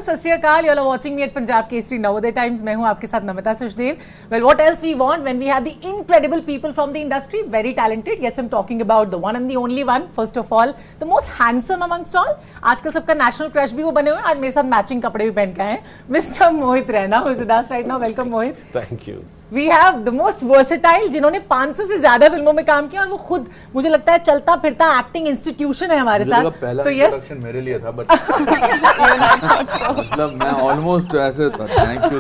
सत श्री अकाल, you all are watching me at Punjab Kesari Navodaya Times. मैं हूँ आपके साथ Namita Sachdev. Well, what else we want when we have the incredible people from the industry, very talented. Yes, I'm talking about the one and the only one. First of all, the most handsome amongst all. आजकल सबका national crush भी वो बने हुए हैं. आज मेरे साथ मैचिंग कपड़े भी पहन के आए हैं. Mr. Mohit Raina who is with us right now. Welcome Mohit. Thank you. We have the most versatile, जिन्होंने 500 से ज्यादा फिल्मों में काम किया और वो खुद मुझे लगता है चलता फिरता एक्टिंग इंस्टीट्यूशन है हमारे साथ. पहला इंट्रोडक्शन मेरे लिए था बट मतलब मैं ऑलमोस्ट ऐसे थैंक यू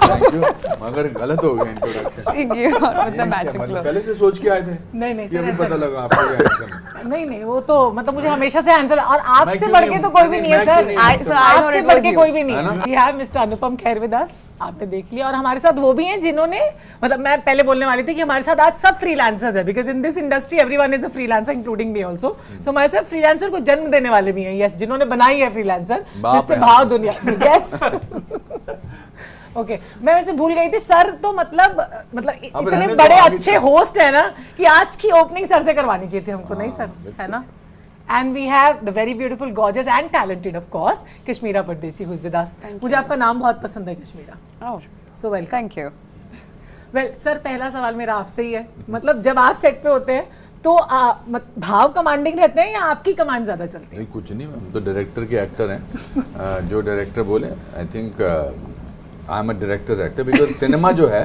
मगर गलत हो गया इंट्रोडक्शन. पहले से सोच के आए थे. नहीं ये भी पता लगा आपको. नहीं वो तो मतलब मुझे हमेशा से आंसर और आपसे बढ़ के तो कोई भी नहीं है सर. आपसे बढ़ के कोई भी नहीं. We have mister Anupam Kher with us. आपने देख लिया और हमारे साथ वो भी हैं जिन्होंने मतलब मैं पहले बोलने वाली थी कि हमारे साथ आज सब फ्रीलांसर्स है because in this industry everyone is a freelancer including me also. So हमारे साथ फ्रीलांसर को जन्म देने वाले भी हैं. यस, जिन्होंने बनाई है फ्रीलांसर मिस्टर भाव दुनिया. Yes okay. मैं वैसे भूल गई थी सर तो मतलब इतने बड़े अच्छे होस्ट है ना कि आज की ओपनिंग सर से करवानी चाहिए थी हमको. नहीं सर, है ना. And we have the very beautiful, gorgeous and talented, of course, Kashmira Pardesi, who's with us. मुझे आपका नाम बहुत पसंद है Kashmira. Oh, so welcome. Thank you. Well, sir पहला सवाल मेरा आपसे ही है. मतलब जब आप सेट पे होते हैं तो भाव कमांडिंग रहते हैं या आपकी कमांड ज्यादा चलती है? नहीं कुछ नहीं, हम तो डायरेक्टर के एक्टर हैं. जो डायरेक्टर बोले I think I am a directors actor because cinema जो है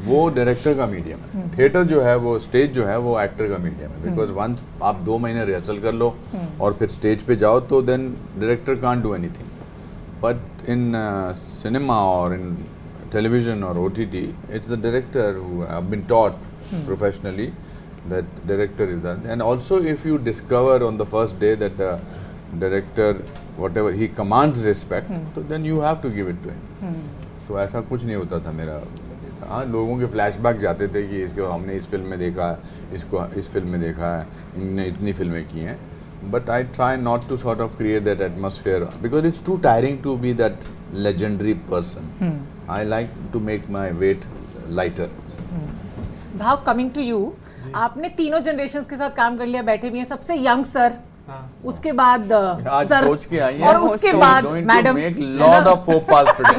वो डायरेक्टर का मीडियम है. थिएटर जो है वो स्टेज जो है वो एक्टर का मीडियम है. बिकॉज वंस आप 2 महीने रिहर्सल कर लो और फिर स्टेज पे जाओ तो then director can't do anything. But in cinema और इन टेलीविजन और OTT it's the director who have been taught professionally that director is that. And also if you discover on the first day that the director whatever he commands respect so then you have to give it to him. So ऐसा कुछ नहीं होता था मेरा. हाँ, लोगों के flashback जाते थे कि इसको हमने इस फिल्म में देखा है, इसको इस फिल्म में देखा है, इनने इतनी फिल्में की हैं. But I try not to sort of create that atmosphere because it's too tiring to be that legendary person. I like to make my weight lighter. Bhav, coming to you, आपने तीनों जनरेशंस के साथ काम कर लिया. बैठे भी हैं सबसे यंग सर, उसके बाद आज सर सोच के आई और उसके बाद madam. Make lot of folk pass today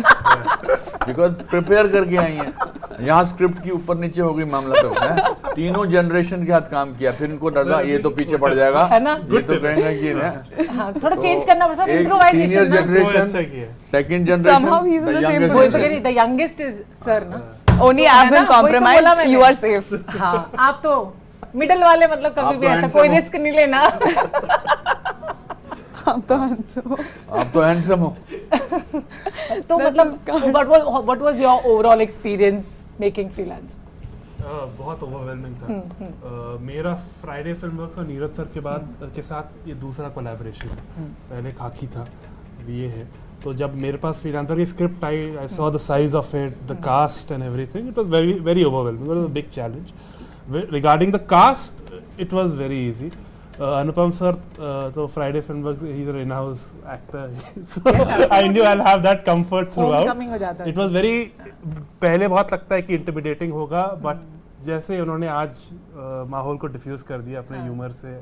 because prepare करके आई हैं. यहाँ स्क्रिप्ट की ऊपर नीचे हो गई मामला तो है. तीनों जनरेशन के साथ काम किया. फिर इनको डर ये तो पीछे पड़ जाएगा, है ना. ये तो कहेंगे कि ना. हाँ, थोड़ा चेंज करना पड़ता है. Improvisation. Senior generation, second generation, the youngest is sir ना. Only I've been compromised. You are safe. हाँ, आप तो मिडल वाले मतलब कभी भी ऐसा कोई रिस्क नहीं लेना. आप तो हैंडसम हो. तो मतलब what was your overall experience making freelance? बहुत ओवरवेलमिंग था. मेरा फ्राइडे फिल्म वर्क्स और नीरज सर के साथ ये दूसरा कोलैबोरेशन है. पहले खाकी था, ये है. तो जब मेरे पास फ्रीलांसर की स्क्रिप्ट आई, I saw the size of it, the cast and everything. It was very very overwhelming. It was a big challenge. Regarding the cast it was very easy. Anupam sir तो Friday film works, he is an in-house actor, so I knew I will have that comfort throughout. It was very, पहले बहुत लगता है कि intimidating होगा, but जैसे उन्होंने आज माहौल को डिफ्यूज कर दिया अपने ह्यूमर से,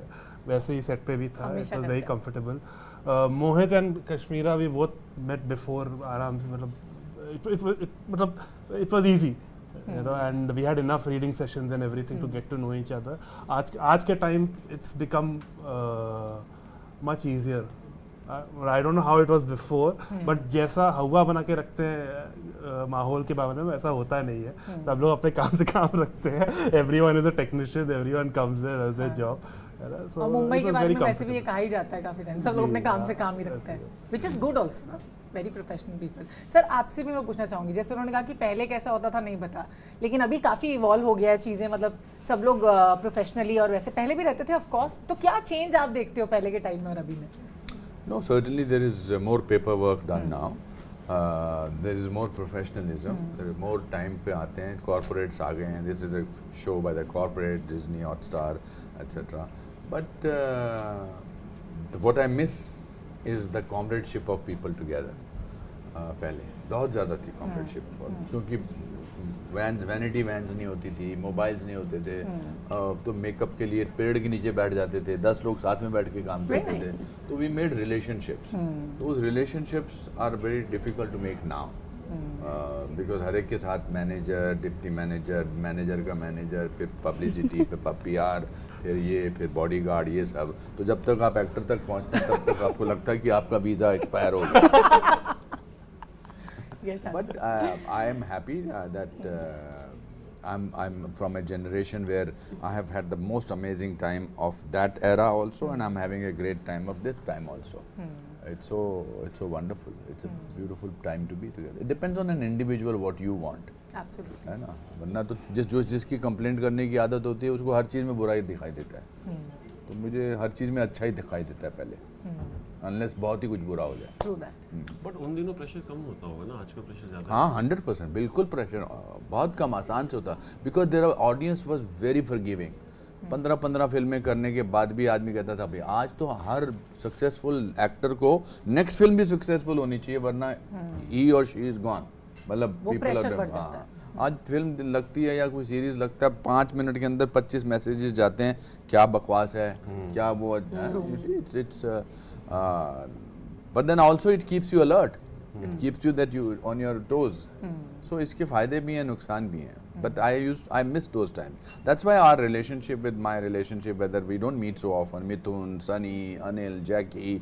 वैसे ही सेट पे भी था. It was very comfortable. Mohit and Kashmira we both met before आराम से. मतलब it was easy, you know, and we had enough reading sessions and everything to get to know each other. आज के time it's become much easier. I don't know how it was before, but जैसा हवा बना के रखते हैं माहौल के बारे में, वैसा होता नहीं है. सब लोग अपने काम से काम रखते हैं. Everyone is a technician, everyone comes there, does their job. और मुंबई के बारे में वैसे भी ये कहा ही जाता है काफी टाइम. सब लोग अपने काम से काम ही रखते हैं, which is good also. Very professional people. Sir आपसे भी मैं पूछना चाहूँगी, जैसे उन्होंने कहा कि पहले कैसा होता था नहीं पता, लेकिन अभी काफ़ी इवॉल्व हो गया है चीज़ें. मतलब सब लोग प्रोफेशनली और वैसे पहले भी रहते थे ऑफ कोर्स. तो क्या चेंज आप देखते हो पहले के टाइम में और अभी में? No, certainly there is more paper work done now. There is more professionalism. There is more time पे आते हैं. कॉर्पोरेट्स आ गए हैं. This is a show by the corporate, Disney, Hotstar etcetera. But what I miss is the comradeship of people together. पहले बहुत ज़्यादा थी comradeship, क्योंकि वैनिटी वैन्स नहीं होती थी, मोबाइल्स नहीं होते थे, तो मेकअप के लिए पेड़ के नीचे बैठ जाते थे, 10 लोग साथ में बैठ के काम करते थे, तो we made relationships. Those relationships are very difficult to make now, because हर एक के साथ मैनेजर, डिप्टी मैनेजर, मैनेजर का मैनेजर, फिर पब्लिसिटी, फिर PR, फिर ये, फिर बॉडीगार्ड, ये सब। तो जब तक आप एक्टर तक पहुंचते हैं तब तक आपको लगता है कि आपका वीज़ा एक्सपायर हो गया। But I am happy that I'm from a generation where I have had the most amazing time of that era also, and I'm having a great time of this time also. It's so wonderful. It's a beautiful time to be together. It depends on an individual what you want. Absolutely. है ना, वरना तो जिसकी complaint करने की आदत होती है उसको हर चीज़ में बुराई दिखाई देता है। तो मुझे हर चीज़ में अच्छा ही दिखाई देता है पहले, अनलेस बहुत ही कुछ बुरा हो जाए। True that. बट उन दिनों प्रेशर कम होता होगा ना, आज का प्रेशर ज़्यादा। हाँ 100%, बिल्कुल प्रेशर बहुत कम, आसान से होता, because their audience was very forgiving. 15 फिल्में करने के बाद भी आदमी कहता था भाई आज तो हर सक्सेसफुल एक्टर को नेक्स्ट फिल्म भी सक्सेसफुल होनी चाहिए, वरना ही और शी इज गॉन। मतलब पीपल आज फिल्म लगती है या कोई सीरीज लगता है, 5 मिनट के अंदर 25 मैसेजेस जाते हैं, क्या बकवास है, क्या वो, it's but then also it keeps you alert, it keeps you that you on your toes. So इसके फायदे भी हैं, नुकसान भी हैं, but I miss those times. That's why our relationship, whether we don't meet so often, Mithun, Sunny, Anil, Jackie,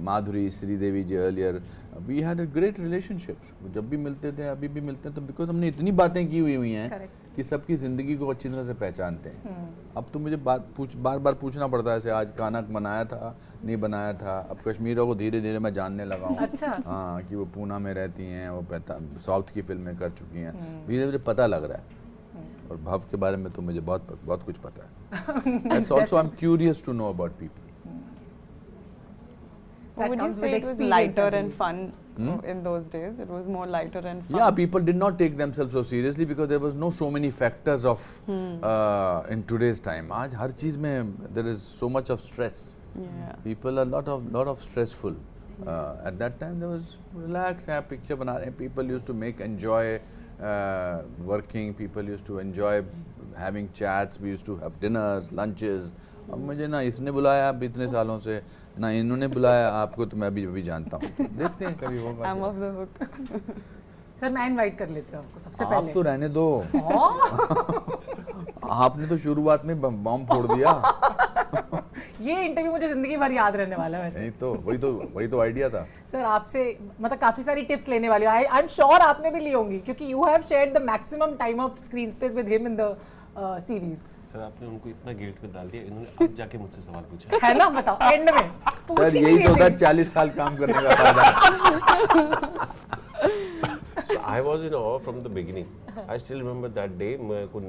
Madhuri, Sridevi ji earlier, we had a great relationship. जब भी मिलते थे, अभी भी मिलते हैं, तो because हमने इतनी बातें की हुई हैं कि सबकी ज़िंदगी को अच्छी तरह से पहचानते हैं। अब तो मुझे बार बार पूछना पड़ता है, जैसे आज खाना बनाया था, नहीं बनाया था। अब कश्मीरों को धीरे धीरे मैं जानने लगा हूँ। अच्छा। हाँ, कि वो पूना में रहती हैं, वो साउथ की फिल्में कर चुकी हैं, धीरे धीरे पता लग रहा है। और भव के बारे में तो मुझे बहुत कुछ पता है। That's also I'm curious to know about people. Would you say it was lighter and fun in those days? It was more lighter and fun. Yeah, people did not take themselves so seriously because there was no so many factors of in today's time. आज हर चीज में there is so much of stress. Yeah. People are lot of stressful. At that time there was relax, have picture बना रहे हैं. People used to enjoy working. People used to enjoy having chats. We used to have dinners, lunches. अब मुझे ना इसने बुलाया अब इतने सालों से, ना इन्होंने बुलाया आपको, तो मैं अभी जानता हूँ। देखते हैं कभी होगा। I'm off the hook. Sir मैं इनवाइट कर लेती हूँ आपको सबसे पहले। आप तो रहने दो। आपने तो शुरुआत में बम फोड़ दिया। ये इंटरव्यू मुझे जिंदगी भर याद रहने वाला है वैसे। नहीं तो वही तो आइडिया था। सर आपसे मतलब काफी सारी टिप्स लेने वाली हूँ। आई एम श्योर आपने भी ली होंगी, क्योंकि you have shared the maximum time of screen space with him in the series. Sir आपने उनको इतना गिल्ट में डाल दिया, इन्होंने अब जाके मुझसे सवाल पूछा है ना, बताओ एंड में। सर यही तो था 40 साल काम करने का फायदा। I was in awe from the beginning. I still remember that day. मैं को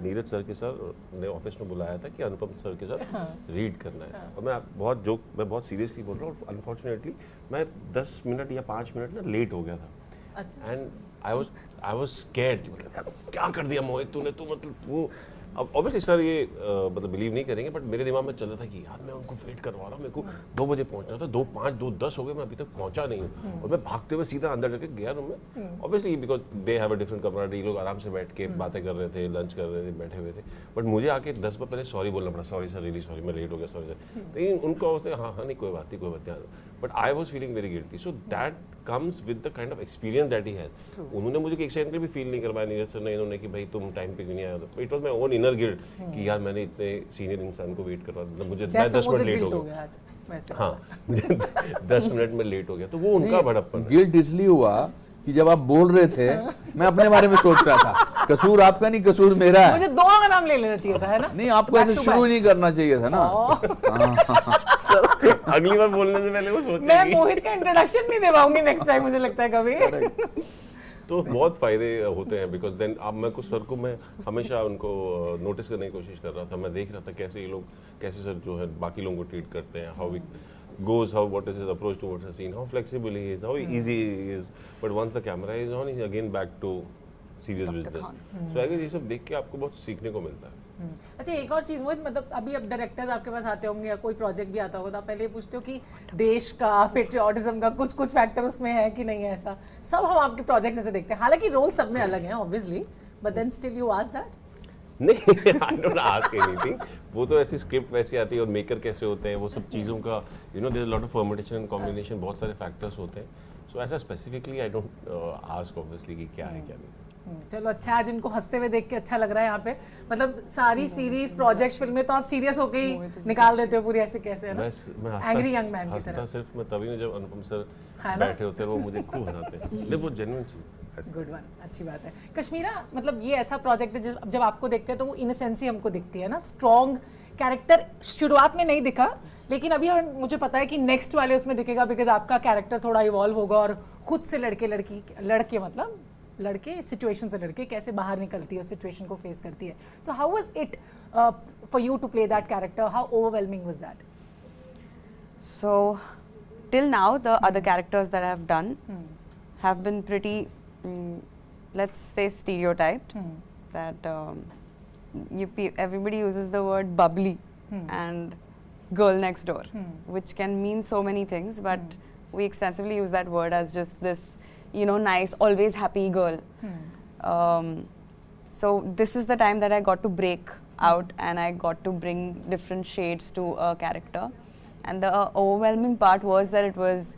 नीरज सर के सर ने ऑफिस में बुलाया था कि अनुपम सर के साथ रीड करना है, और मैं बहुत सीरियसली बोल रहा हूँ। अनफॉर्चुनेटली मैं 10 मिनट या 5 मिनट ना लेट हो गया था। एंड आई वाज स्कैर्ड, मतलब यार क्या कर दिया मोहित तूने, तो मतलब वो अब ऑब्वियसली सर ये मतलब बिलीव नहीं करेंगे, बट मेरे दिमाग में चल रहा था कि यार मैं उनको वेट करवा रहा हूँ, मेरे को 2 बजे पहुंचना था, 2:05 2:10 हो गए, मैं अभी तक पहुंचा नहीं हूँ। और मैं भागते हुए सीधा अंदर जाके गया रूम में। Obviously because they have a different camaraderie, लोग आराम से बैठ के बातें कर रहे थे, लंच कर रहे थे, बैठे हुए थे। बट मुझे आके 10 मिनट पहले सॉरी बोलना पड़ा, सॉरी सर, रियली सॉरी, मैं लेट हो गया, सॉरी सर। लेकिन उनको हाँ नहीं कोई बात नहीं। But I was feeling very guilty. So that comes with the kind of experience that he has. उन्होंने मुझे एक सेकंड भी फील नहीं करवाया नीरज सर ने, इन्होंने कि भाई तुम टाइम पे क्यों नहीं आया। It was my own inner guilt कि यार मैंने इतने सीनियर इंसान को वेट करवा दिया, मुझे 10 मिनट लेट हो गया। हाँ 10 मिनट में लेट हो गया, तो वो उनका बड़प्पन। गिल्ट इसलिए हुआ कि जब आप बोल रहे थे मैं अपने बारे में सोच रहा था, कसूर आपका नहीं, कसूर मेरा है। मुझे दोनों का नाम ले लेना चाहिए था, है ना? नहीं, आपको ऐसे शुरू नहीं करना चाहिए था ना। अगली बार बोलने से पहले वो सोचेंगी। मैं मोहित का इंट्रोडक्शन नहीं दे पाऊंगी नेक्स्ट टाइम, मुझे लगता है कभी। तो बहुत फायदे होते हैं, बिकॉज देन अब मैं कुछ सर को मैं हमेशा उनको नोटिस करने की कोशिश कर रहा था। मैं देख रहा था कैसे ये लोग, कैसे सर जो है बाकी लोगों को ट्रीट करते हैं, how we goes, what is his approach towards the scene, how flexible he is, how easy he is, but once the camera is on, he's again back to serious business. So I guess ये सब देख के आपको बहुत सीखने को मिलता है। अच्छा एक और चीज मोहित, मतलब अभी अब डायरेक्टर्स आपके पास आते होंगे या कोई प्रोजेक्ट भी आता होगा तो आप पहले ये पूछते हो कि देश का पेट्रियोटिज्म का कुछ फैक्टर उसमें है कि नहीं है? ऐसा सब हम आपके प्रोजेक्ट ऐसे देखते हैं, हालांकि रोल सब में अलग हैं obviously, but then still you ask that? नहीं, आई डोंट आस्क एनीथिंग। वो तो ऐसी स्क्रिप्ट वैसी आती है और मेकर कैसे होते हैं वो सब चीज़ों का there is lot of permutation and combination, बहुत सारे फैक्टर्स होते हैं। सो ऐसा specifically I don't ask obviously कि क्या है क्या नहीं। चलो अच्छा, आज इनको हंसते हुए देख के अच्छा लग रहा है यहाँ पे, मतलब सारी सीरीज प्रोजेक्ट फिल्में तो आप सीरियस होके ही निकाल देते हो पूरी, ऐसे कैसे है ना? मैं एंग्री यंग मैन की तरह। सिर्फ मैं तभी हूँ जब अनुपम सर है ना? बैठे होते हैं, वो मुझे खूब हंसाते हैं। नहीं, वो जेन्युइन चीज़। गुड वन, अच्छी बात है। कश्मीरा, मतलब ये ऐसा प्रोजेक्ट है जब आपको देखते हैं तो वो इनोसेंसी हमको दिखती है ना, स्ट्रॉन्ग कैरेक्टर शुरुआत में नहीं दिखा, लेकिन अभी मुझे पता है कि नेक्स्ट वाले उसमें दिखेगा, बिकॉज आपका कैरेक्टर थोड़ा इवॉल्व होगा और खुद से लड़के सिचुएशन से लड़के कैसे बाहर निकलती है, सिचुएशन को फेस करती है। So how was it for you to play that character? How overwhelming was that? So, till now, the other characters that I have done have been pretty, let's say, stereotyped. That everybody uses the word bubbly and girl next door, which can mean so many things, but we extensively use that word as just this, nice, always happy girl. So this is the time that I got to break out and I got to bring different shades to a character. And the overwhelming part was that it was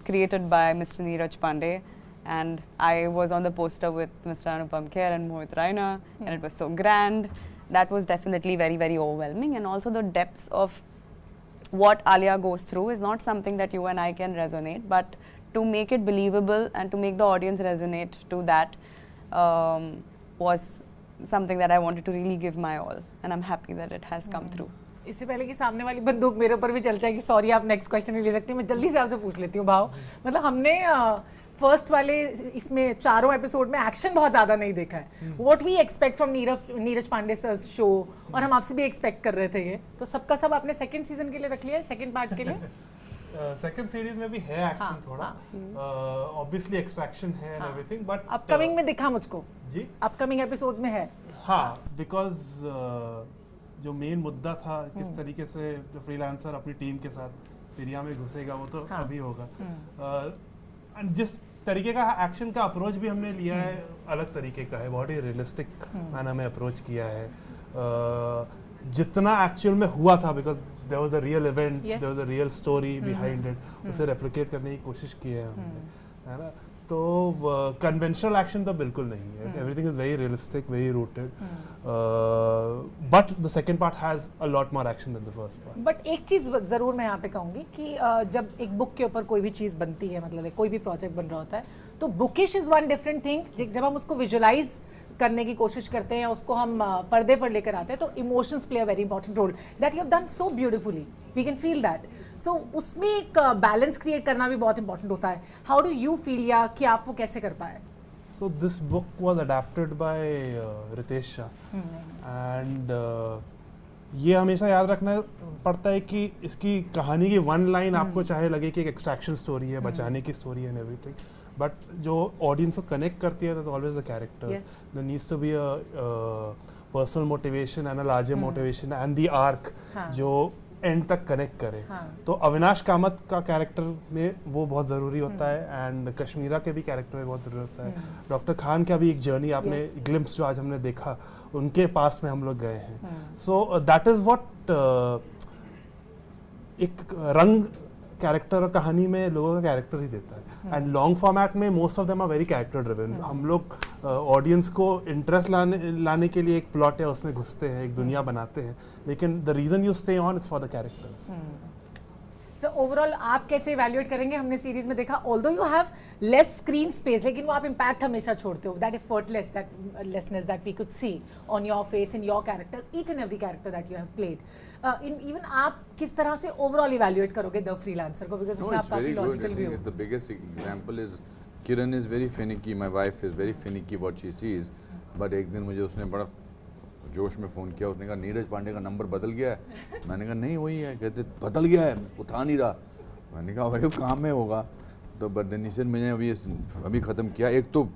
created by Mr. Neeraj Pandey, and I was on the poster with Mr. Anupam Kher and Mohit Raina, and it was so grand. That was definitely very, very overwhelming, and also the depths of what Alia goes through is not something that you and I can resonate, but to make it believable and to make the audience resonate to that was something that I wanted to really give my all, and I'm happy that it has come through. इससे पहले कि सामने वाली बंदूक मेरे ऊपर भी चल जाए कि सॉरी आप नेक्स्ट क्वेश्चन नहीं ले सकती, मैं जल्दी से आपसे पूछ लेती हूँ भाव। मतलब हमने फर्स्ट वाले इसमें चारों एपिसोड में एक्शन बहुत ज्यादा नहीं देखा है। What we expect from Neeraj Pandey sir show, और हम आपसे भी एक्सपेक्ट कर रहे थे ये, तो सबका सब आपने सेकंड सीजन के लिए रख लिया है, सेकंड पार्ट के लिए? सेकंड सीरीज में भी है एक्शन थोड़ा, ऑब्वियसली एक्सपेक्शन है एंड एवरीथिंग, बट अपकमिंग में दिखा मुझको जी, अपकमिंग एपिसोड्स में है। हाँ, बिकॉज जो मेन मुद्दा था किस तरीके से जो फ्रीलांसर अपनी टीम के साथ एरिया में घुसेगा वो तो अभी होगा, एंड जिस तरीके का एक्शन का अप्रोच भी हमने लिया है अलग तरीके का है, बहुत ही रियलिस्टिक मैनर में अप्रोच किया है, जितना एक्चुअल में हुआ था, because there was a real event, there was a real story behind it, उसे रेप्लिकेट करने की कोशिश की है हमने, है ना? तो कन्वेंशनल एक्शन तो बिल्कुल नहीं है, everything is very realistic, very rooted, but the second part has a lot more action than the first part. But एक चीज जरूर मैं यहाँ पे कहूंगी कि जब एक बुक के ऊपर कोई भी चीज बनती है, मतलब कोई भी प्रोजेक्ट बन रहा होता है, तो bookish is one different thing. जब हम उसको विजुअलाइज करने की कोशिश करते हैं, उसको हम पर्दे पर लेकर आते हैं, तो emotions play a very important role that you have done so beautifully, we can feel that. So उसमें एक बैलेंस क्रिएट करना भी बहुत इंपॉर्टेंट होता है। हाउ डू यू फील, या कि आप वो कैसे कर पाए? So this book was adapted by Ritesh Shah, and ये हमेशा याद रखना पड़ता है कि इसकी कहानी की वन लाइन आपको चाहे लगे कि एक एक्सट्रैक्शन स्टोरी है, बचाने की स्टोरी है एंड एवरीथिंग, बट जो ऑडियंस को कनेक्ट करती है, that's always the characters, there needs to be a personal motivation and a larger motivation and the arc जो एंड तक कनेक्ट करे। तो अविनाश कामत का कैरेक्टर में वो बहुत ज़रूरी होता है, एंड कश्मीरा के भी कैरेक्टर में बहुत ज़रूरी होता है। डॉक्टर खान का भी एक जर्नी आपने ग्लिम्प्स जो आज हमने देखा, उनके पास में हम लोग गए हैं। सो दैट इज़ व्हाट एक रंग कैरेक्टर और कहानी में लोगों का कैरेक्टर ही देता है, एंड लॉन्ग फॉर्मेट में most of them are very character driven. हम लोग ऑडियंस को इंटरेस्ट लाने के लिए एक प्लॉट है उसमें घुसते हैं, एक दुनिया बनाते हैं, लेकिन the reason you stay on is for the characters. So overall आप कैसे इवैल्यूएट करेंगे? हमने सीरीज में देखा although you have less screen space, लेकिन वो आप इम्पैक्ट हमेशा छोड़ते हो, that effortless, that lessness that we could see on your face in your characters, each and every character that you have played. Even आप किस तरह से ओवरऑल इवैल्यूएट करोगे द फ्रीलांसर को, बिकॉज़ उसमें आप काफी लॉजिकल भी हो। The biggest example is Kiran is very finicky, my wife is very finicky what she sees, but एक दिन मुझे उसने बड़ा जोश में फ़ोन किया, उसने कहा नीरज पांडे का नंबर बदल गया है। मैंने कहा नहीं वही है। कहते बदल गया है, उठा नहीं रहा। मैंने कहा अरे काम में होगा। तो बट देन मैंने अभी ख़त्म किया। एक तो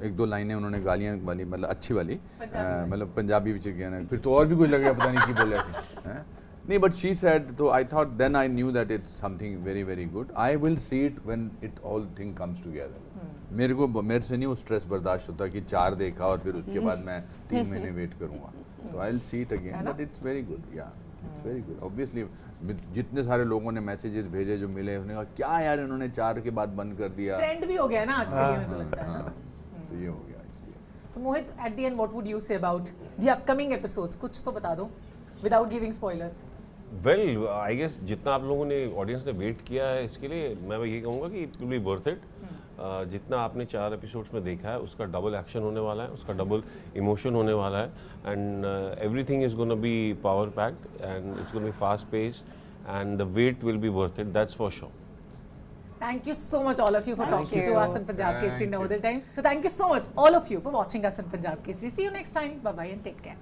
एक दो लाइनें उन्होंने गालियाँ वाली मतलब अच्छी वाली मतलब पंजाबी भी किया ना, फिर तो और भी कुछ लग गया पता नहीं की बोले ऐसे हैं? नहीं बट शी सेड, तो I thought then I knew that it's something very very good. I will see it when it all thing comes together. मेरे से नहीं वो स्ट्रेस बर्दाश्त होता कि 4 देखा और फिर उसके बाद मैं 3 महीने वेट करूँगा. तो आई will see it again, but it's very good. या इट्स वेरी गुड. ऑब्वियसली जितने सारे लोगों ने मैसेजेस भेजे जो मिले, उन्होंने कहा क्या यार इन्होंने 4 के बाद बंद कर दिया. ट्रेंड भी हो गया ना आज के लिए, मेरे को लगता है. तो ये हो गया इसलिए. So Mohit, at the end, what would you say about the upcoming episodes? कुछ तो बता दो, without giving spoilers. Well I guess जितना आप लोगों ने ऑडियंस ने वेट किया है इसके लिए, मैं ये कहूँगा कि it will be worth it. जितना आपने 4 एपिसोड्स में देखा है उसका डबल एक्शन होने वाला है, उसका डबल इमोशन होने वाला है, and everything is gonna be power packed and it's gonna be fast paced and the weight will be worth it, that's for sure. Thank you so much, all of you, for talking to us on Punjab Kesari Navodaya Times. So thank you so much, all of you, for watching us on Punjab Kesari. See you next time. Bye bye and take care.